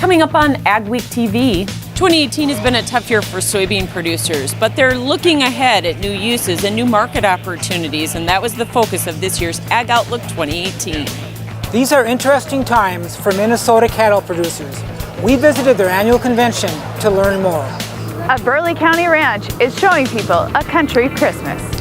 Coming up on AgweekTV, 2018 has been a tough year for soybean producers, but they're looking ahead at new uses and new market opportunities, and that was the focus of this year's Ag Outlook 2018. These are interesting times for Minnesota cattle producers. We visited their annual convention to learn more. A Burleigh County ranch is showing people a country Christmas.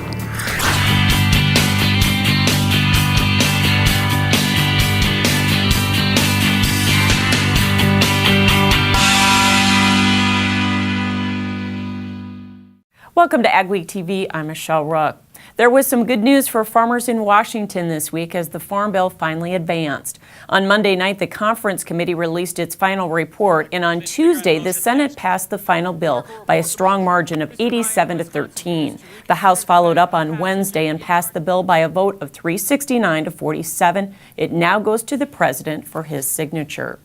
Welcome to AgweekTV. I'm Michelle Rook. There was some good news for farmers in Washington this week as the Farm Bill finally advanced. On Monday night, the Conference Committee released its final report, and on Tuesday, the Senate passed the final bill by a strong margin of 87-13. The House followed up on Wednesday and passed the bill by a vote of 369-47. It now goes to the President for his signature.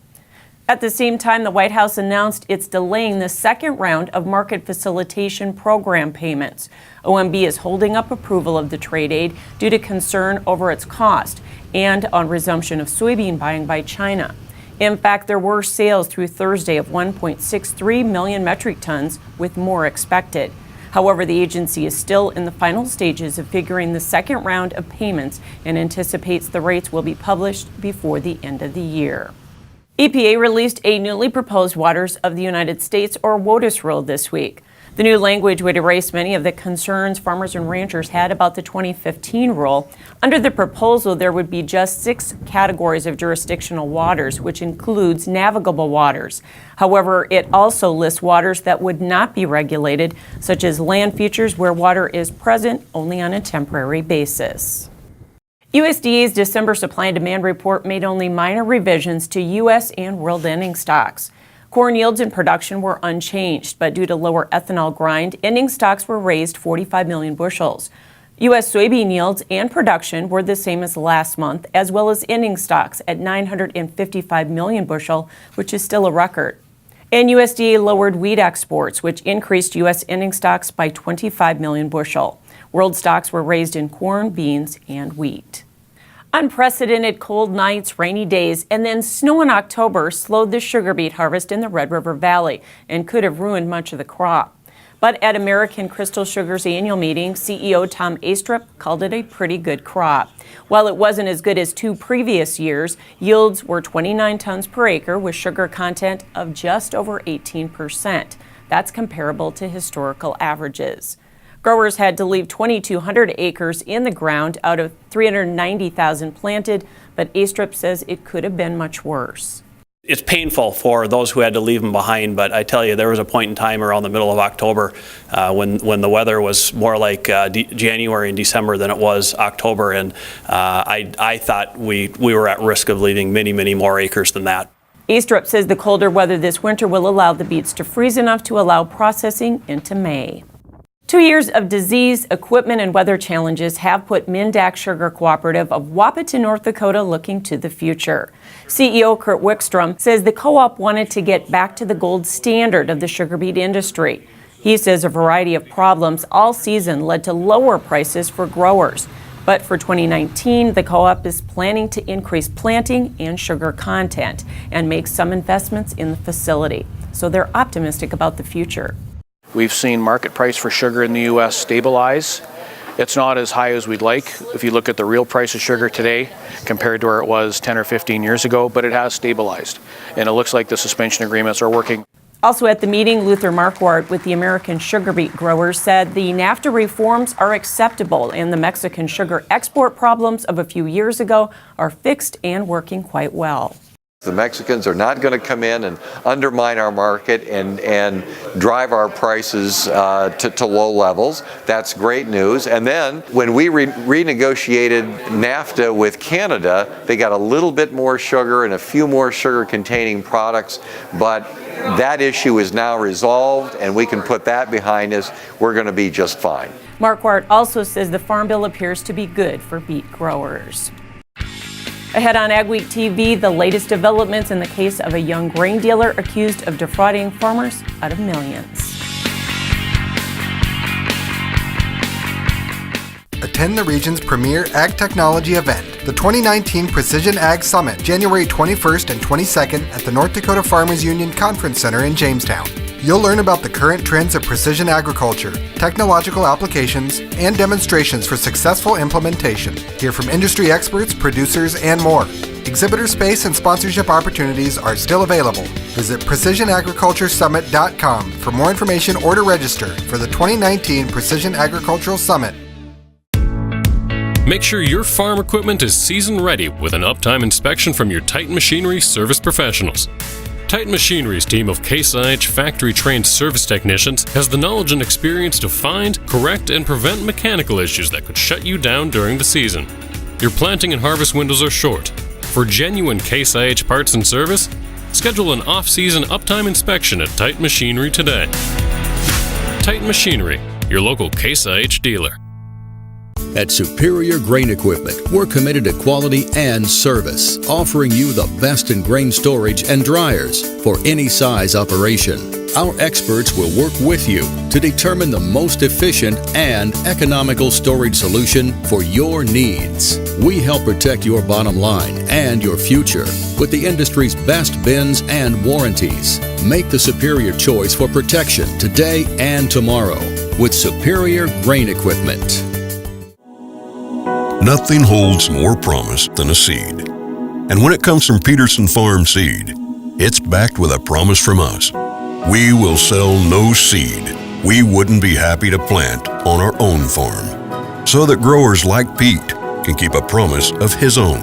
At the same time, the White House announced it's delaying the second round of market facilitation program payments. OMB is holding up approval of the trade aid due to concern over its cost and on resumption of soybean buying by China. In fact, there were sales through Thursday of 1.63 million metric tons, with more expected. However, the agency is still in the final stages of figuring the second round of payments and anticipates the rates will be published before the end of the year. EPA released a newly proposed Waters of the United States, or WOTUS, rule this week. The new language would erase many of the concerns farmers and ranchers had about the 2015 rule. Under the proposal, there would be just 6 categories of jurisdictional waters, which includes navigable waters. However, it also lists waters that would not be regulated, such as land features where water is present only on a temporary basis. USDA's December supply and demand report made only minor revisions to U.S. and world ending stocks. Corn yields and production were unchanged, but due to lower ethanol grind, ending stocks were raised 45 million bushels. U.S. soybean yields and production were the same as last month, as well as ending stocks at 955 million bushel, which is still a record. And USDA lowered wheat exports, which increased U.S. ending stocks by 25 million bushel. World stocks were raised in corn, beans, and wheat. Unprecedented cold nights, rainy days, and then snow in October slowed the sugar beet harvest in the Red River Valley and could have ruined much of the crop. But at American Crystal Sugar's annual meeting, CEO Tom Astrup called it a pretty good crop. While it wasn't as good as 2 previous years, yields were 29 tons per acre with sugar content of just over 18%. That's comparable to historical averages. Growers had to leave 2,200 acres in the ground out of 390,000 planted, but Astrup says it could have been much worse. It's painful for those who had to leave them behind, but I tell you, there was a point in time around the middle of October when the weather was more like January and December than it was October, and I thought we were at risk of leaving many, many more acres than that. Astrup says the colder weather this winter will allow the beets to freeze enough to allow processing into May. 2 years of disease, equipment, and weather challenges have put Mindac Sugar Cooperative of Wahpeton, North Dakota looking to the future. CEO Kurt Wickstrom says the co-op wanted to get back to the gold standard of the sugar beet industry. He says a variety of problems all season led to lower prices for growers. But for 2019, the co-op is planning to increase planting and sugar content and make some investments in the facility. So they're optimistic about the future. We've seen market price for sugar in the U.S. stabilize. It's not as high as we'd like if you look at the real price of sugar today compared to where it was 10 or 15 years ago, but it has stabilized. And it looks like the suspension agreements are working. Also at the meeting, Luther Marquardt with the American Sugar Beet Growers said the NAFTA reforms are acceptable and the Mexican sugar export problems of a few years ago are fixed and working quite well. The Mexicans are not going to come in and undermine our market and drive our prices to low levels. That's great news. And then when we renegotiated NAFTA with Canada, they got a little bit more sugar and a few more sugar-containing products, but that issue is now resolved and we can put that behind us. We're going to be just fine. Marquardt also says the Farm Bill appears to be good for beet growers. Ahead on AgweekTV, the latest developments in the case of a young grain dealer accused of defrauding farmers out of millions. Attend the region's premier ag technology event, the 2019 Precision Ag Summit, January 21st and 22nd at the North Dakota Farmers Union Conference Center in Jamestown. You'll learn about the current trends of precision agriculture, technological applications, and demonstrations for successful implementation. Hear from industry experts, producers, and more. Exhibitor space and sponsorship opportunities are still available. Visit precisionagriculturesummit.com for more information or to register for the 2019 Precision Agricultural Summit. Make sure your farm equipment is season ready with an uptime inspection from your Titan Machinery service professionals. Titan Machinery's team of Case IH factory-trained service technicians has the knowledge and experience to find, correct, and prevent mechanical issues that could shut you down during the season. Your planting and harvest windows are short. For genuine Case IH parts and service, schedule an off-season uptime inspection at Titan Machinery today. Titan Machinery, your local Case IH dealer. At Superior Grain Equipment, we're committed to quality and service, offering you the best in grain storage and dryers for any size operation. Our experts will work with you to determine the most efficient and economical storage solution for your needs. We help protect your bottom line and your future with the industry's best bins and warranties. Make the superior choice for protection today and tomorrow with Superior Grain Equipment. Nothing holds more promise than a seed. And when it comes from Peterson Farm Seed, it's backed with a promise from us. We will sell no seed we wouldn't be happy to plant on our own farm, so that growers like Pete can keep a promise of his own,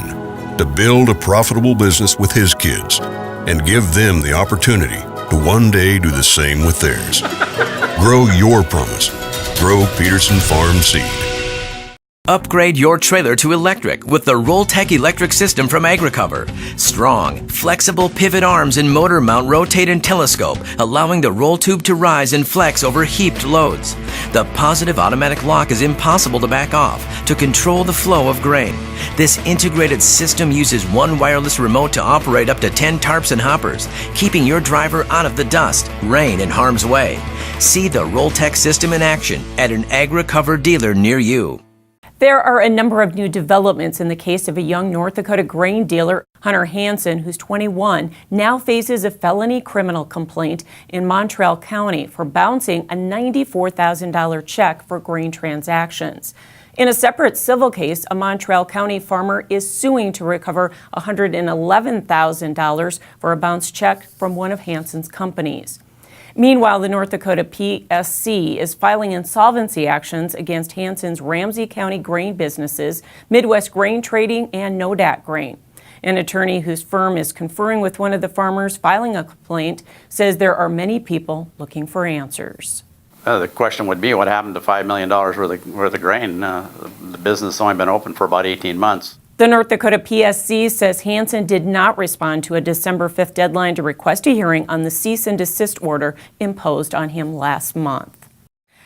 to build a profitable business with his kids and give them the opportunity to one day do the same with theirs. Grow your promise. Grow Peterson Farm Seed. Upgrade your trailer to electric with the Rolltech electric system from AgriCover. Strong, flexible pivot arms and motor mount rotate and telescope, allowing the roll tube to rise and flex over heaped loads. The positive automatic lock is impossible to back off to control the flow of grain. This integrated system uses one wireless remote to operate up to 10 tarps and hoppers, keeping your driver out of the dust, rain, and harm's way. See the Rolltech system in action at an AgriCover dealer near you. There are a number of new developments in the case of a young North Dakota grain dealer, Hunter Hansen, who's 21, now faces a felony criminal complaint in Montreal County for bouncing a $94,000 check for grain transactions. In a separate civil case, a Montreal County farmer is suing to recover $111,000 for a bounced check from one of Hansen's companies. Meanwhile, the North Dakota PSC is filing insolvency actions against Hansen's Ramsey County grain businesses, Midwest Grain Trading, and Nodat Grain. An attorney whose firm is conferring with one of the farmers filing a complaint says there are many people looking for answers. The question would be, what happened to $5 million worth of grain? The business has only been open for about 18 months. The North Dakota PSC says Hansen did not respond to a December 5th deadline to request a hearing on the cease and desist order imposed on him last month.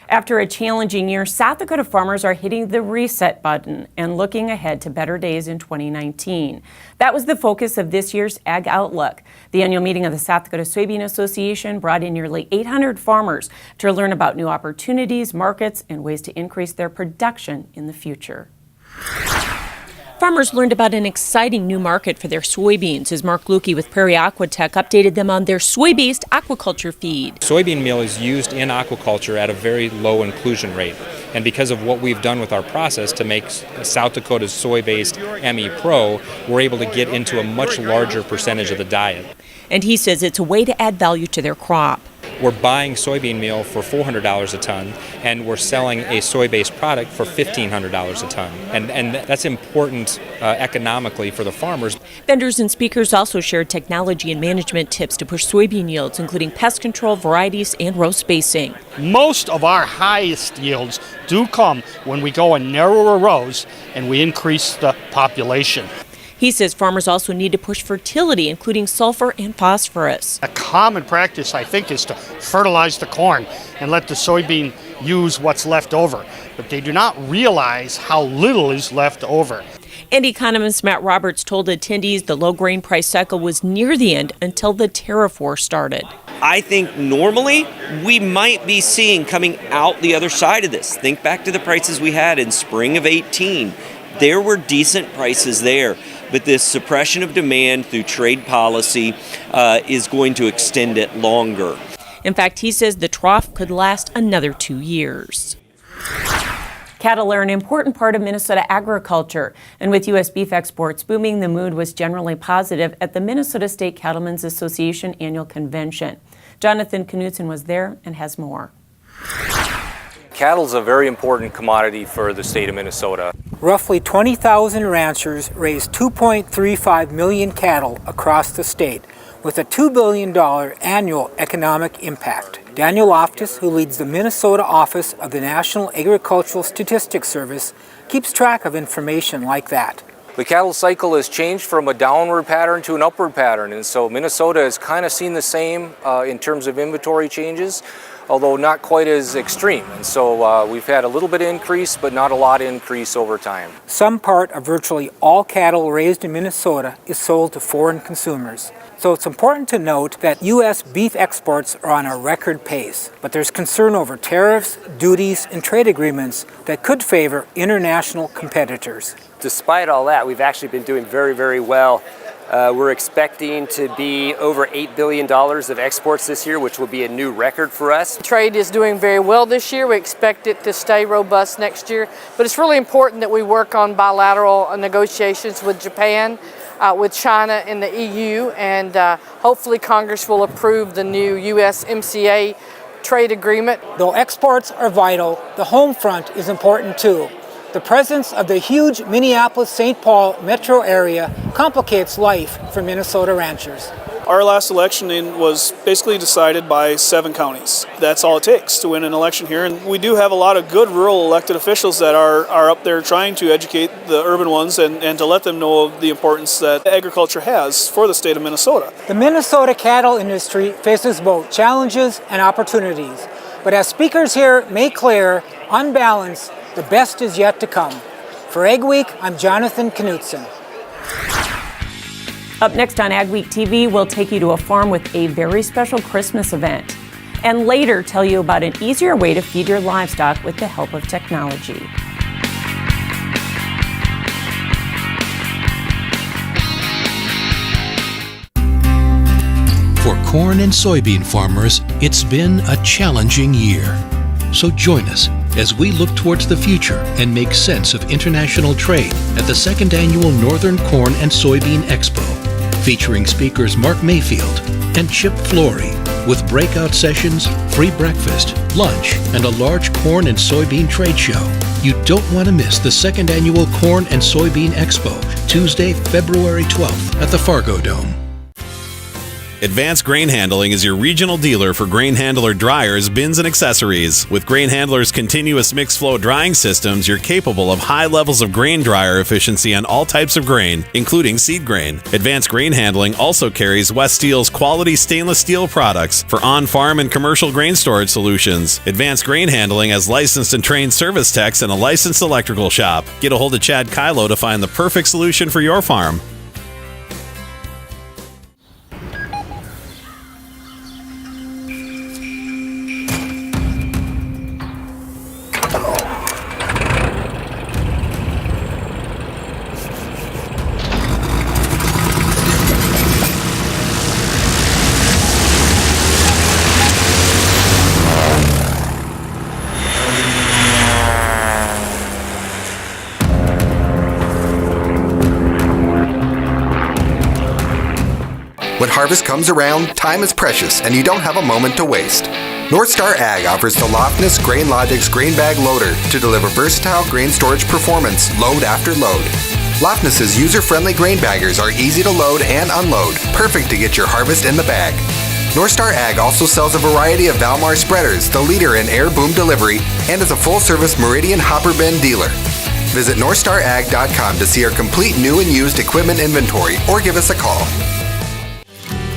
After a challenging year, South Dakota farmers are hitting the reset button and looking ahead to better days in 2019. That was the focus of this year's Ag Outlook. The annual meeting of the South Dakota Soybean Association brought in nearly 800 farmers to learn about new opportunities, markets, and ways to increase their production in the future. Farmers learned about an exciting new market for their soybeans as Mark Lukey with Prairie Aquatech updated them on their soy-based aquaculture feed. Soybean meal is used in aquaculture at a very low inclusion rate. And because of what we've done with our process to make South Dakota's soy-based ME Pro, we're able to get into a much larger percentage of the diet. And he says it's a way to add value to their crop. We're buying soybean meal for $400 a ton, and we're selling a soy-based product for $1,500 a ton. And that's important economically for the farmers. Vendors and speakers also shared technology and management tips to push soybean yields, including pest control, varieties, and row spacing. Most of our highest yields do come when we go in narrower rows and we increase the population. He says farmers also need to push fertility, including sulfur and phosphorus. A common practice, I think, is to fertilize the corn and let the soybean use what's left over. But they do not realize how little is left over. And economist Matt Roberts told attendees the low grain price cycle was near the end until the tariff war started. I think normally we might be seeing coming out the other side of this. Think back to the prices we had in spring of 18. there were decent prices there. But this suppression of demand through trade policy is going to extend it longer. In fact, he says the trough could last another 2 years. Cattle are an important part of Minnesota agriculture, and with U.S. beef exports booming, the mood was generally positive at the Minnesota State Cattlemen's Association annual convention. Jonathan Knudsen was there and has more. Cattle is a very important commodity for the state of Minnesota. Roughly 20,000 ranchers raise 2.35 million cattle across the state, with a $2 billion annual economic impact. Daniel Loftus, who leads the Minnesota office of the National Agricultural Statistics Service, keeps track of information like that. The cattle cycle has changed from a downward pattern to an upward pattern, and so Minnesota has kind of seen the same in terms of inventory changes, although not quite as extreme. And so we've had a little bit of increase, but not a lot of increase over time. Some part of virtually all cattle raised in Minnesota is sold to foreign consumers. So it's important to note that U.S. beef exports are on a record pace, but there's concern over tariffs, duties, and trade agreements that could favor international competitors. Despite all that, we've actually been doing very, very well. We're expecting to be over $8 billion of exports this year, which will be a new record for us. Trade is doing very well this year. We expect it to stay robust next year. But it's really important that we work on bilateral negotiations with Japan, with China and the EU, and hopefully Congress will approve the new USMCA trade agreement. Though exports are vital, the home front is important too. The presence of the huge Minneapolis-St. Paul metro area complicates life for Minnesota ranchers. Our last election was basically decided by 7 counties. That's all it takes to win an election here. And we do have a lot of good rural elected officials that are up there trying to educate the urban ones and to let them know of the importance that agriculture has for the state of Minnesota. The Minnesota cattle industry faces both challenges and opportunities. But as speakers here make clear, on balance, the best is yet to come. For Ag Week, I'm Jonathan Knudsen. Up next on AgweekTV, we'll take you to a farm with a very special Christmas event, and later tell you about an easier way to feed your livestock with the help of technology. For corn and soybean farmers, it's been a challenging year. So join us as we look towards the future and make sense of international trade at the 2nd Annual Northern Corn and Soybean Expo, featuring speakers Mark Mayfield and Chip Flory, with breakout sessions, free breakfast, lunch, and a large corn and soybean trade show. You don't want to miss the 2nd Annual Corn and Soybean Expo, Tuesday, February 12th at the Fargo Dome. Advanced Grain Handling is your regional dealer for grain handler dryers, bins, and accessories. With Grain Handler's continuous mixed flow drying systems, you're capable of high levels of grain dryer efficiency on all types of grain, including seed grain. Advanced Grain Handling also carries West Steel's quality stainless steel products for on-farm and commercial grain storage solutions. Advanced Grain Handling has licensed and trained service techs and a licensed electrical shop. Get a hold of Chad Kylo to find the perfect solution for your farm. When harvest comes around, time is precious and you don't have a moment to waste. North Star Ag offers the Loftus GrainLogix Grain Bag Loader to deliver versatile grain storage performance load after load. Loftus's user-friendly grain baggers are easy to load and unload, perfect to get your harvest in the bag. North Star Ag also sells a variety of Valmar spreaders, the leader in air boom delivery, and is a full-service Meridian hopper bin dealer. Visit NorthstarAg.com to see our complete new and used equipment inventory or give us a call.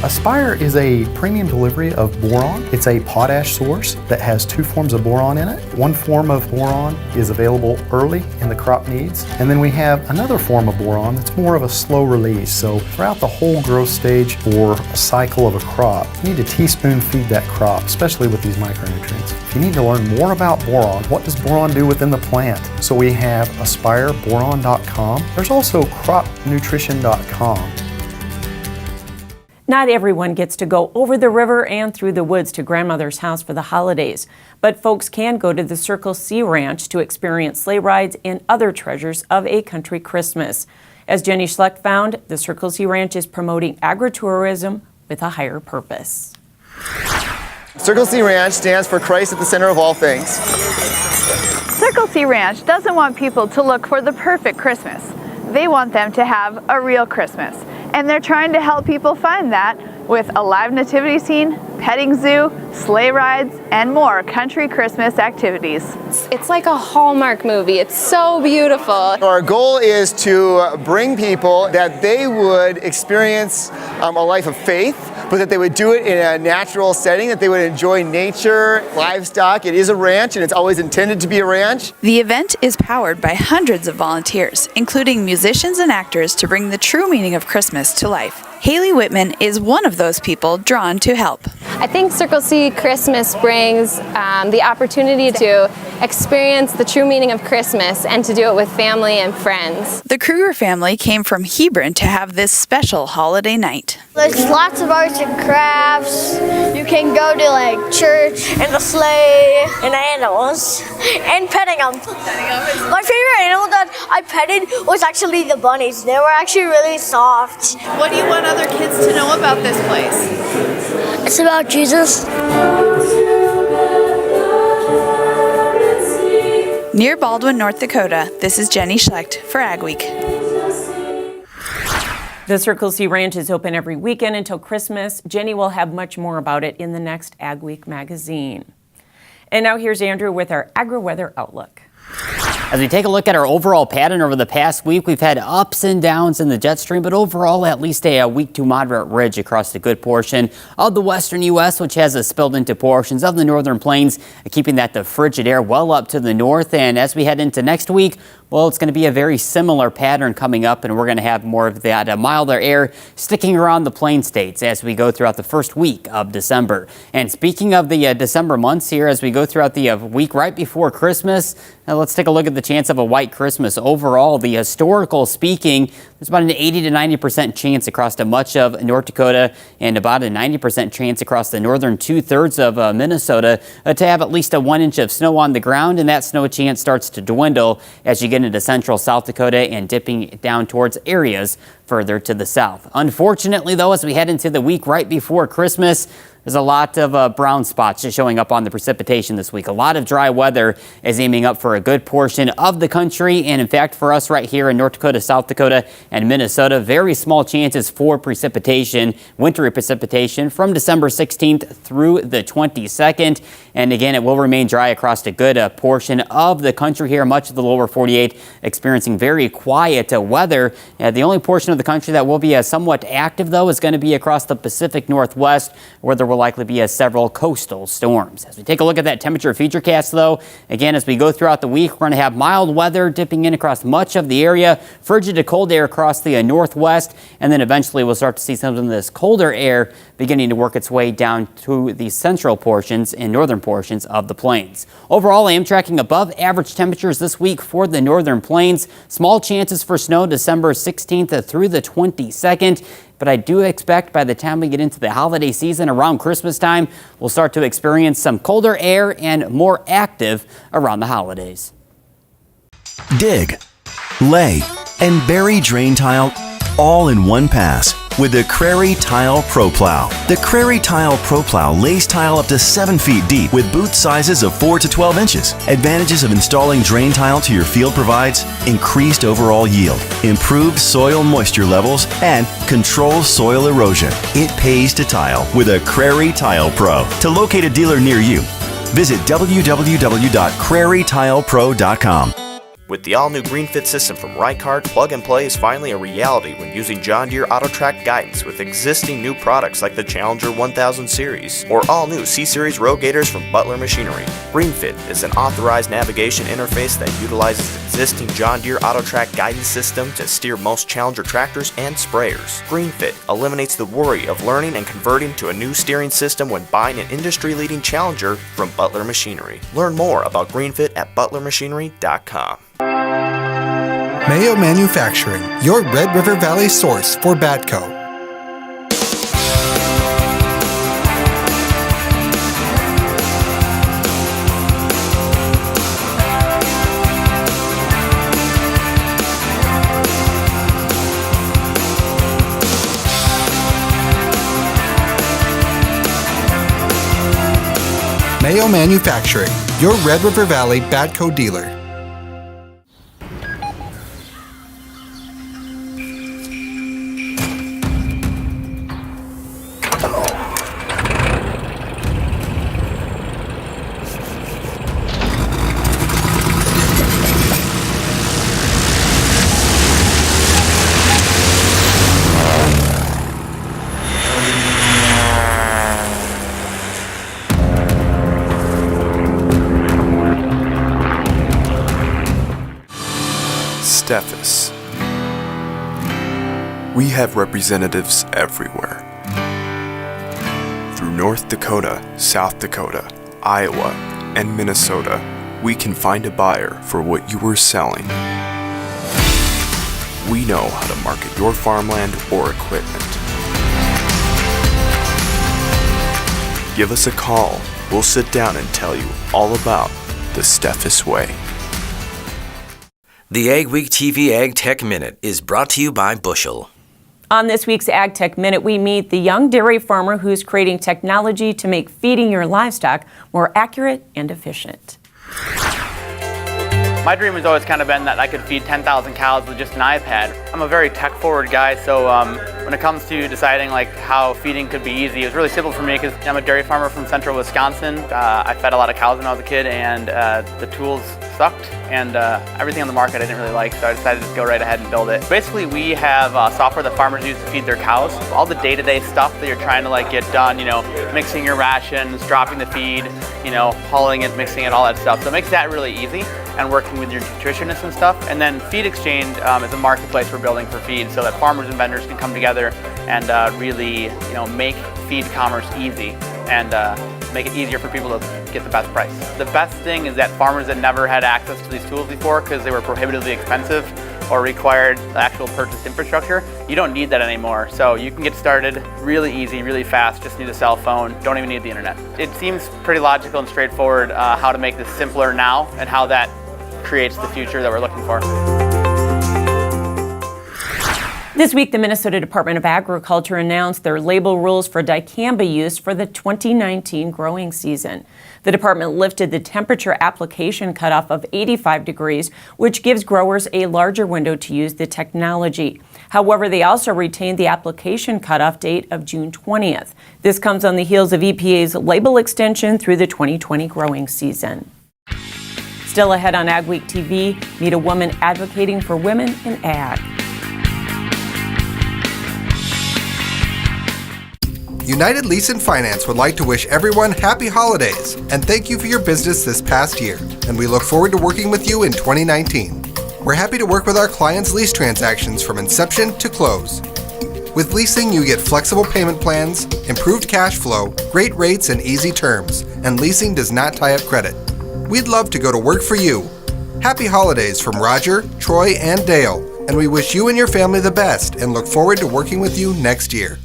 Aspire is a premium delivery of boron. It's a potash source that has two forms of boron in it. One form of boron is available early in the crop needs, and then we have another form of boron that's more of a slow release. So throughout the whole growth stage or a cycle of a crop, you need to teaspoon feed that crop, especially with these micronutrients. If you need to learn more about boron, what does boron do within the plant? So we have aspireboron.com. There's also cropnutrition.com. Not everyone gets to go over the river and through the woods to grandmother's house for the holidays, but folks can go to the Circle C Ranch to experience sleigh rides and other treasures of a country Christmas. As Jenny Schlecht found, the Circle C Ranch is promoting agritourism with a higher purpose. Circle C Ranch stands for Christ at the center of all things. Circle C Ranch doesn't want people to look for the perfect Christmas. They want them to have a real Christmas. And they're trying to help people find that with a live nativity scene, petting zoo, sleigh rides, and more country Christmas activities. It's like a Hallmark movie. It's so beautiful. Our goal is to bring people that they would experience a life of faith, but that they would do it in a natural setting, that they would enjoy nature, livestock. It is a ranch, and it's always intended to be a ranch. The event is powered by hundreds of volunteers, including musicians and actors, to bring the true meaning of Christmas to life. Haley Whitman is one of those people drawn to help. I think Circle C Christmas brings the opportunity to experience the true meaning of Christmas and to do it with family and friends. The Kruger family came from Hebron to have this special holiday night. There's lots of arts and crafts. You can go to like church and the sleigh and animals and petting them. My favorite animal that I petted was actually the bunnies. They were actually really soft. What do you want other kids to know about this place? It's about Jesus. Near Baldwin, North Dakota, this is Jenny Schlecht for Ag Week. The Circle C Ranch is open every weekend until Christmas. Jenny will have much more about it in the next Ag Week magazine. And now here's Andrew with our agri-weather outlook. As we take a look at our overall pattern over the past week, we've had ups and downs in the jet stream, but overall at least a weak to moderate ridge across a good portion of the western U.S., which has spilled into portions of the northern plains, keeping that the frigid air well up to the north. And as we head into next week, well, it's going to be a very similar pattern coming up, and we're going to have more of that milder air sticking around the plain states as we go throughout the first week of December. And speaking of the December months here, as we go throughout the week right before Christmas, let's take a look at the chance of a white Christmas. Overall, the historical speaking, there's about an 80 to 90% chance across much of North Dakota and about a 90% chance across the northern 2/3 of Minnesota to have at least a 1 inch of snow on the ground, and that snow chance starts to dwindle as you get into central South Dakota and dipping down towards areas further to the south. Unfortunately, though, as we head into the week right before Christmas, there's a lot of brown spots showing up on the precipitation this week. A lot of dry weather is aiming up for a good portion of the country. And in fact, for us right here in North Dakota, South Dakota, and Minnesota, very small chances for precipitation, wintry precipitation from December 16th through the 22nd. And again, it will remain dry across a good portion of the country here. Much of the lower 48 experiencing very quiet weather. The only portion of the country that will be somewhat active, though, is going to be across the Pacific Northwest, where there will likely be several coastal storms. As we take a look at that temperature featurecast, though, again, as we go throughout the week, we're going to have mild weather dipping in across much of the area, frigid to cold air across the northwest, and then eventually we'll start to see some of this colder air beginning to work its way down to the central portions and northern portions of the plains. Overall, I am tracking above average temperatures this week for the northern plains. Small chances for snow December 16th through the 22nd. But I do expect by the time we get into the holiday season around Christmas time, we'll start to experience some colder air and more active around the holidays. Dig, lay, and bury drain tile all in one pass with the Crary Tile Pro Plow. The Crary Tile Pro Plow lays tile up to 7 feet deep with boot sizes of 4 to 12 inches. Advantages of installing drain tile to your field provides increased overall yield, improved soil moisture levels, and controls soil erosion. It pays to tile with a Crary Tile Pro. To locate a dealer near you, visit www.crarytilepro.com. With the all-new GreenFit system from Ricard, plug and play is finally a reality when using John Deere AutoTrack guidance with existing new products like the Challenger 1000 series or all-new C-Series row gators from Butler Machinery. GreenFit is an authorized navigation interface that utilizes the existing John Deere AutoTrack guidance system to steer most Challenger tractors and sprayers. GreenFit eliminates the worry of learning and converting to a new steering system when buying an industry-leading Challenger from Butler Machinery. Learn more about GreenFit at butlermachinery.com. Mayo Manufacturing, your Red River Valley source for Batco. Mayo Manufacturing, your Red River Valley Batco dealer. Steffes. We have representatives everywhere. Through North Dakota, South Dakota, Iowa, and Minnesota, we can find a buyer for what you are selling. We know how to market your farmland or equipment. Give us a call. We'll sit down and tell you all about the Steffes way. The AgweekTV Ag Tech Minute is brought to you by Bushel. On this week's Ag Tech Minute, we meet the young dairy farmer who's creating technology to make feeding your livestock more accurate and efficient. My dream has always kind of been that I could feed 10,000 cows with just an iPad. I'm a very tech-forward guy, so when it comes to deciding how feeding could be easy, it was really simple for me because I'm a dairy farmer from central Wisconsin. I fed a lot of cows when I was a kid, and the tools sucked, and everything on the market I didn't really like, so I decided to go right ahead and build it. Basically, we have software that farmers use to feed their cows. All the day-to-day stuff that you're trying to get done, mixing your rations, dropping the feed, hauling it, mixing it, all that stuff. So it makes that really easy, and working with your nutritionists and stuff. And then Feed Exchange is a marketplace we're building for feed so that farmers and vendors can come together and really make feed commerce easy and make it easier for people to get the best price. The best thing is that farmers that never had access to these tools before because they were prohibitively expensive or required the actual purchased infrastructure, you don't need that anymore. So you can get started really easy, really fast, just need a cell phone, don't even need the internet. It seems pretty logical and straightforward how to make this simpler now and how that creates the future that we're looking for. This week, the Minnesota Department of Agriculture announced their label rules for dicamba use for the 2019 growing season. The department lifted the temperature application cutoff of 85 degrees, which gives growers a larger window to use the technology. However, they also retained the application cutoff date of June 20th. This comes on the heels of EPA's label extension through the 2020 growing season. Still ahead on AgweekTV, meet a woman advocating for women in ag. United Lease and Finance would like to wish everyone happy holidays and thank you for your business this past year. And we look forward to working with you in 2019. We're happy to work with our clients' lease transactions from inception to close. With leasing, you get flexible payment plans, improved cash flow, great rates, and easy terms. And leasing does not tie up credit. We'd love to go to work for you. Happy holidays from Roger, Troy, and Dale. And we wish you and your family the best and look forward to working with you next year.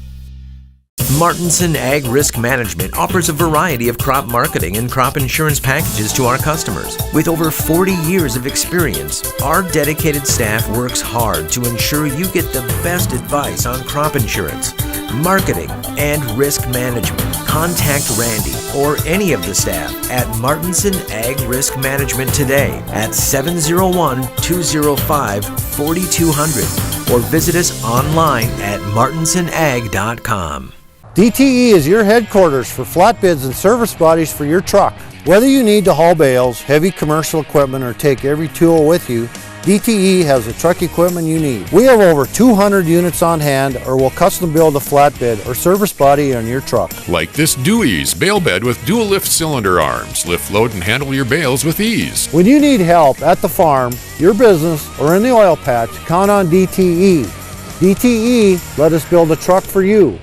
Martinson Ag Risk Management offers a variety of crop marketing and crop insurance packages to our customers. With over 40 years of experience, our dedicated staff works hard to ensure you get the best advice on crop insurance, marketing, and risk management. Contact Randy or any of the staff at Martinson Ag Risk Management today at 701-205-4200 or visit us online at martinsonag.com. DTE is your headquarters for flatbeds and service bodies for your truck. Whether you need to haul bales, heavy commercial equipment, or take every tool with you, DTE has the truck equipment you need. We have over 200 units on hand, or will custom build a flatbed or service body on your truck. Like this Dewey's bale bed with dual lift cylinder arms. Lift, load, and handle your bales with ease. When you need help at the farm, your business, or in the oil patch, count on DTE. DTE, let us build a truck for you.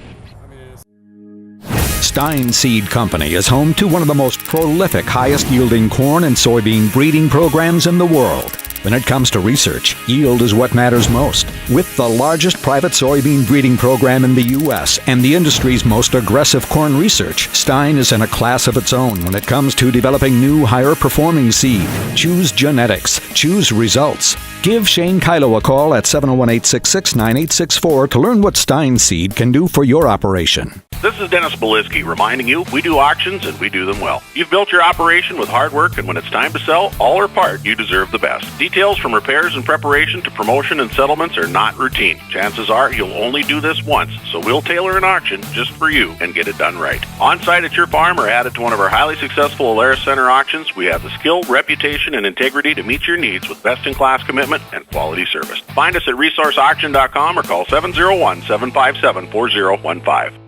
Stein Seed Company is home to one of the most prolific, highest-yielding corn and soybean breeding programs in the world. When it comes to research, yield is what matters most. With the largest private soybean breeding program in the U.S. and the industry's most aggressive corn research, Stein is in a class of its own when it comes to developing new, higher-performing seed. Choose genetics. Choose results. Give Shane Kylo a call at 701-866-9864 to learn what Stein Seed can do for your operation. This is Dennis Belisky reminding you we do auctions and we do them well. You've built your operation with hard work, and when it's time to sell, all or part, you deserve the best. Details from repairs and preparation to promotion and settlements are not routine. Chances are you'll only do this once, so we'll tailor an auction just for you and get it done right. On-site at your farm or added to one of our highly successful Alaris Center auctions, we have the skill, reputation, and integrity to meet your needs with best-in-class commitment and quality service. Find us at resourceauction.com or call 701-757-4015.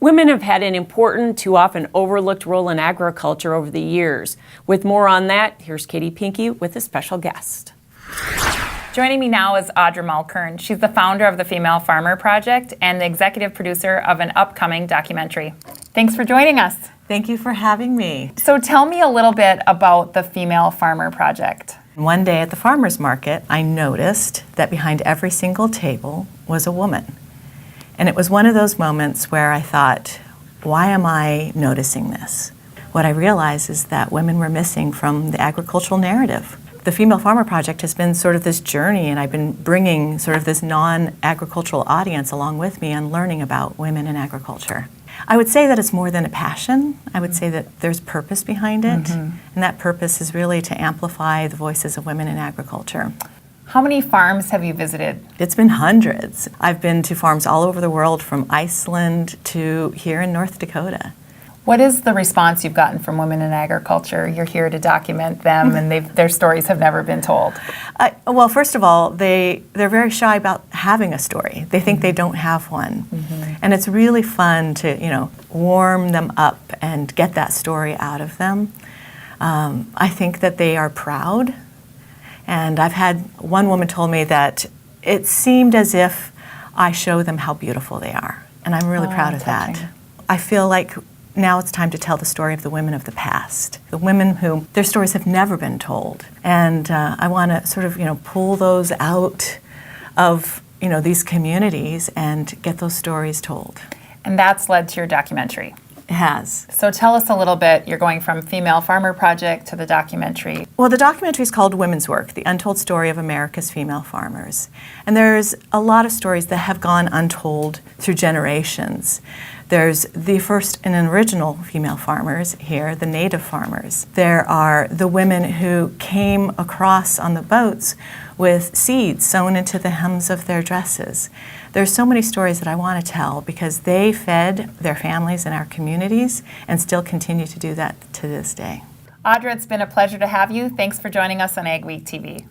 Women have had an important, too often overlooked role in agriculture over the years. With more on that, here's Katie Pinky with a special guest. Joining me now is Audra Mulkern. She's the founder of the Female Farmer Project and the executive producer of an upcoming documentary. Thanks for joining us. Thank you for having me. So tell me a little bit about the Female Farmer Project. One day at the farmer's market, I noticed that behind every single table was a woman. And it was one of those moments where I thought, why am I noticing this? What I realized is that women were missing from the agricultural narrative. The Female Farmer Project has been sort of this journey, and I've been bringing sort of this non-agricultural audience along with me and learning about women in agriculture. I would say that it's more than a passion. I would say that there's purpose behind it, and that purpose is really to amplify the voices of women in agriculture. How many farms have you visited? It's been hundreds. I've been to farms all over the world, from Iceland to here in North Dakota. What is the response you've gotten from women in agriculture? You're here to document them, and their stories have never been told. Well, first of all, they're very shy about having a story. They think they don't have one. And it's really fun to, warm them up and get that story out of them. I think that they are proud. And I've had one woman told me that it seemed as if I show them how beautiful they are. And I'm really proud of that. I feel like now it's time to tell the story of the women of the past, the women who their stories have never been told. And I want to sort of, pull those out of, these communities and get those stories told. And that's led to your documentary. It has. So tell us a little bit. You're going from Female Farmer Project to the documentary. Well, the documentary is called Women's Work, The Untold Story of America's Female Farmers. And there's a lot of stories that have gone untold through generations. There's the first and original female farmers here, the native farmers. There are the women who came across on the boats with seeds sewn into the hems of their dresses. There's so many stories that I want to tell because they fed their families in our communities and still continue to do that to this day. Audra, it's been a pleasure to have you. Thanks for joining us on AgweekTV.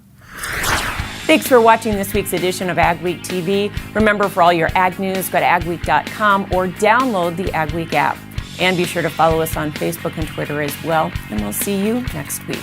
Thanks for watching this week's edition of AgweekTV. Remember, for all your ag news, go to agweek.com or download the AgWeek app. And be sure to follow us on Facebook and Twitter as well. And we'll see you next week.